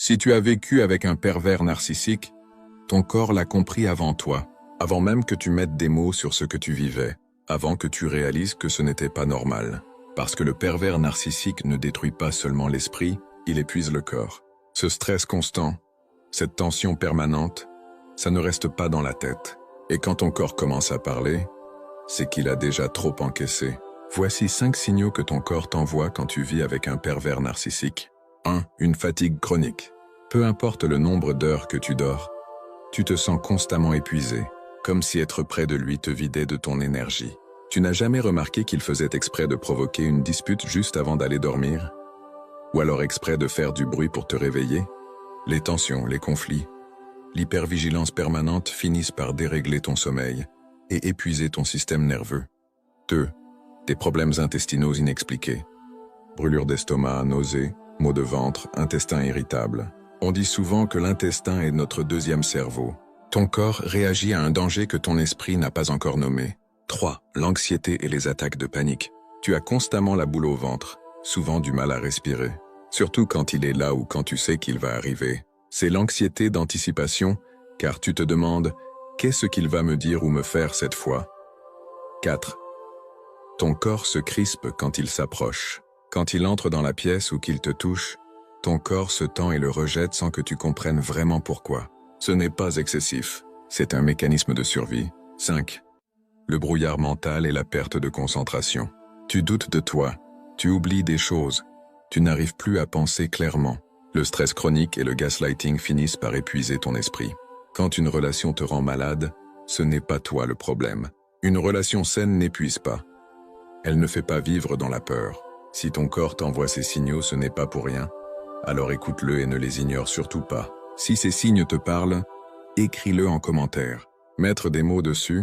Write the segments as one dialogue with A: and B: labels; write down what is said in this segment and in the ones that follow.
A: Si tu as vécu avec un pervers narcissique, ton corps l'a compris avant toi, avant même que tu mettes des mots sur ce que tu vivais, avant que tu réalises que ce n'était pas normal. Parce que le pervers narcissique ne détruit pas seulement l'esprit, il épuise le corps. Ce stress constant, cette tension permanente, ça ne reste pas dans la tête. Et quand ton corps commence à parler, c'est qu'il a déjà trop encaissé. Voici 5 signaux que ton corps t'envoie quand tu vis avec un pervers narcissique. 1. Une fatigue chronique. Peu importe le nombre d'heures que tu dors, tu te sens constamment épuisé, comme si être près de lui te vidait de ton énergie. Tu n'as jamais remarqué qu'il faisait exprès de provoquer une dispute juste avant d'aller dormir? Ou alors exprès de faire du bruit pour te réveiller? Les tensions, les conflits, l'hypervigilance permanente finissent par dérégler ton sommeil et épuiser ton système nerveux. 2. Des problèmes intestinaux inexpliqués. Brûlures d'estomac, nausées, maux de ventre, intestin irritable. On dit souvent que l'intestin est notre deuxième cerveau. Ton corps réagit à un danger que ton esprit n'a pas encore nommé. 3. L'anxiété et les attaques de panique. Tu as constamment la boule au ventre, souvent du mal à respirer. Surtout quand il est là ou quand tu sais qu'il va arriver. C'est l'anxiété d'anticipation, car tu te demandes « Qu'est-ce qu'il va me dire ou me faire cette fois ?» 4. Ton corps se crispe quand il s'approche. Quand il entre dans la pièce ou qu'il te touche, ton corps se tend et le rejette sans que tu comprennes vraiment pourquoi. Ce n'est pas excessif, c'est un mécanisme de survie. 5. Le brouillard mental et la perte de concentration. Tu doutes de toi, tu oublies des choses, tu n'arrives plus à penser clairement. Le stress chronique et le gaslighting finissent par épuiser ton esprit. Quand une relation te rend malade, ce n'est pas toi le problème. Une relation saine n'épuise pas. Elle ne fait pas vivre dans la peur. Si ton corps t'envoie ces signaux, ce n'est pas pour rien. Alors écoute-le et ne les ignore surtout pas. Si ces signes te parlent, écris-le en commentaire. Mettre des mots dessus,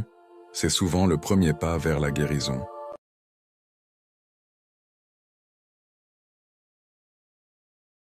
A: c'est souvent le premier pas vers la guérison.